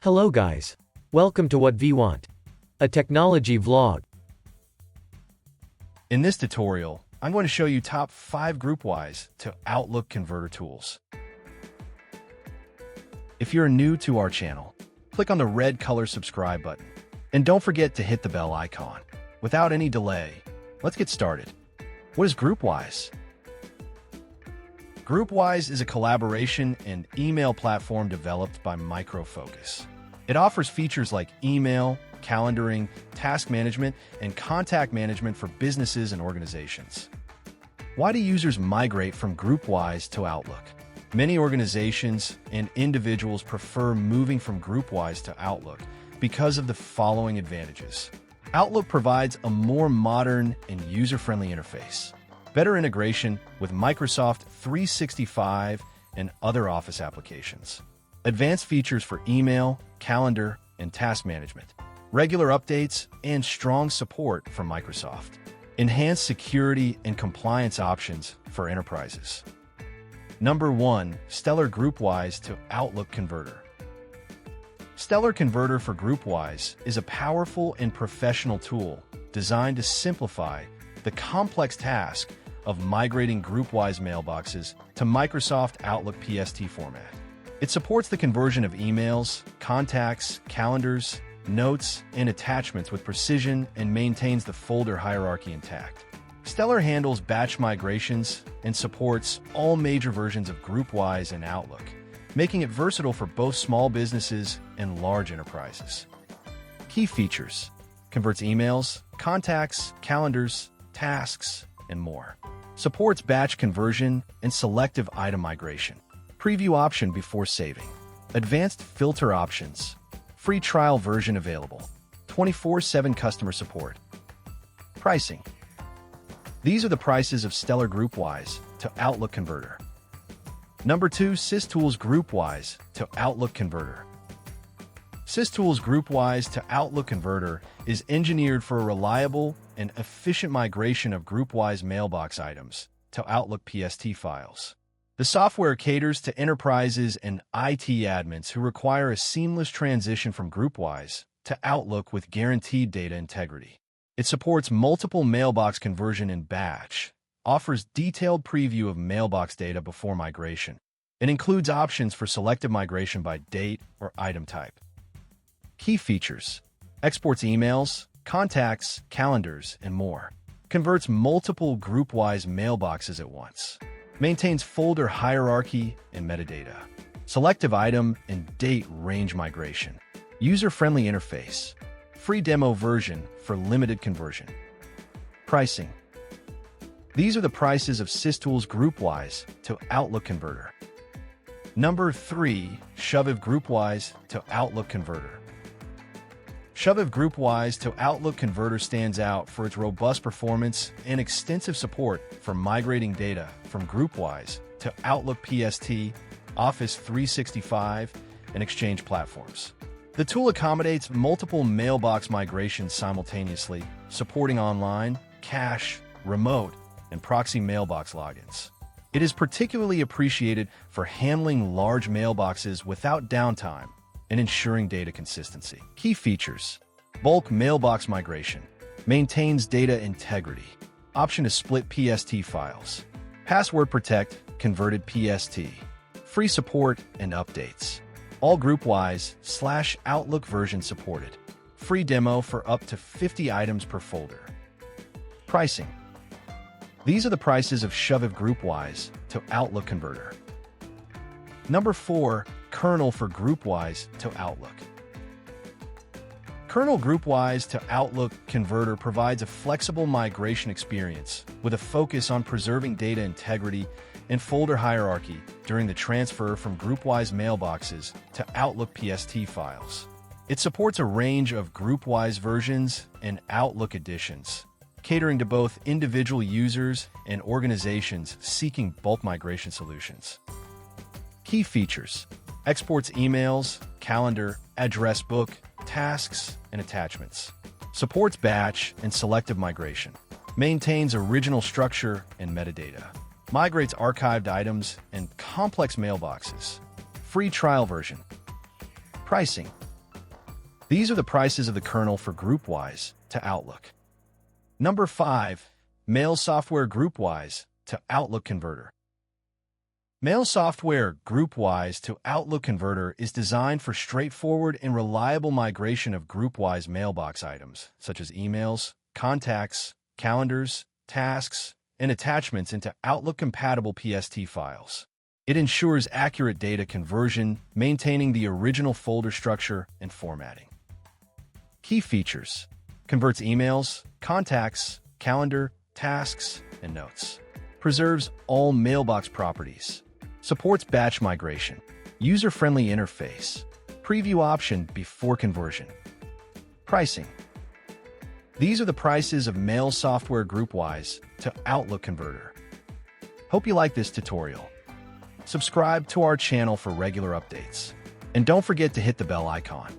Hello guys. Welcome to What We Want, a technology vlog. In this tutorial, I'm going to show you top 5 Groupwise to Outlook converter tools. If you're new to our channel, click on the red color subscribe button. And don't forget to hit the bell icon. Without any delay, let's get started. What is Groupwise? Groupwise is a collaboration and email platform developed by Micro Focus. It offers features like email, calendaring, task management, and contact management for businesses and organizations. Why do users migrate from Groupwise to Outlook? Many organizations and individuals prefer moving from Groupwise to Outlook because of the following advantages. Outlook provides a more modern and user-friendly interface, better integration with Microsoft 365 and other Office applications, advanced features for email, calendar, and task management, regular updates, and strong support from Microsoft, enhanced security and compliance options for enterprises. Number 1. Stellar Groupwise to Outlook Converter. Stellar Converter for Groupwise is a powerful and professional tool designed to simplify the complex task of migrating Groupwise mailboxes to Microsoft Outlook PST format. It supports the conversion of emails, contacts, calendars, notes, and attachments with precision and maintains the folder hierarchy intact. Stellar handles batch migrations and supports all major versions of Groupwise and Outlook, making it versatile for both small businesses and large enterprises. Key features: converts emails, contacts, calendars, tasks, and more. Supports batch conversion and selective item migration. Preview option before saving. Advanced filter options. Free trial version available. 24/7 customer support. Pricing. These are the prices of Stellar Groupwise to Outlook Converter. Number 2. SysTools Groupwise to Outlook Converter. SysTools Groupwise to Outlook Converter is engineered for a reliable and efficient migration of Groupwise mailbox items to Outlook PST files. The software caters to enterprises and IT admins who require a seamless transition from Groupwise to Outlook with guaranteed data integrity. It supports multiple mailbox conversion in batch, offers detailed preview of mailbox data before migration, and includes options for selective migration by date or item type. Key features: exports emails, contacts, calendars, and more. Converts multiple Groupwise mailboxes at once. Maintains folder hierarchy and metadata. Selective item and date range migration. User-friendly interface. Free demo version for limited conversion. Pricing. These are the prices of SysTools Groupwise to Outlook Converter. Number 3. Shoviv Groupwise to Outlook Converter. Shoviv Groupwise to Outlook Converter stands out for its robust performance and extensive support for migrating data from Groupwise to Outlook PST, Office 365, and Exchange platforms. The tool accommodates multiple mailbox migrations simultaneously, supporting online, cache, remote, and proxy mailbox logins. It is particularly appreciated for handling large mailboxes without downtime and ensuring data consistency. Key features: bulk mailbox migration, maintains data integrity, option to split PST files, password protect, converted PST, free support and updates, all Groupwise/Outlook versions supported, free demo for up to 50 items per folder. Pricing. These are the prices of Shoviv Groupwise to Outlook Converter. Number 4. Kernel for Groupwise to Outlook. Kernel Groupwise to Outlook Converter provides a flexible migration experience with a focus on preserving data integrity and folder hierarchy during the transfer from Groupwise mailboxes to Outlook PST files. It supports a range of Groupwise versions and Outlook editions, catering to both individual users and organizations seeking bulk migration solutions. Key features: exports emails, calendar, address book, tasks, and attachments. Supports batch and selective migration. Maintains original structure and metadata. Migrates archived items and complex mailboxes. Free trial version. Pricing. These are the prices of the kernel for Groupwise to Outlook. Number 5. MailsSoftware Groupwise to Outlook Converter. MailsSoftware Groupwise to Outlook Converter is designed for straightforward and reliable migration of Groupwise mailbox items, such as emails, contacts, calendars, tasks, and attachments into Outlook-compatible PST files. It ensures accurate data conversion, maintaining the original folder structure and formatting. Key features: converts emails, contacts, calendar, tasks, and notes. Preserves all mailbox properties. Supports batch migration. User-friendly interface. Preview option before conversion. Pricing. These are the prices of MailsSoftware Groupwise to Outlook Converter. Hope you like this tutorial. Subscribe to our channel for regular updates. And don't forget to hit the bell icon.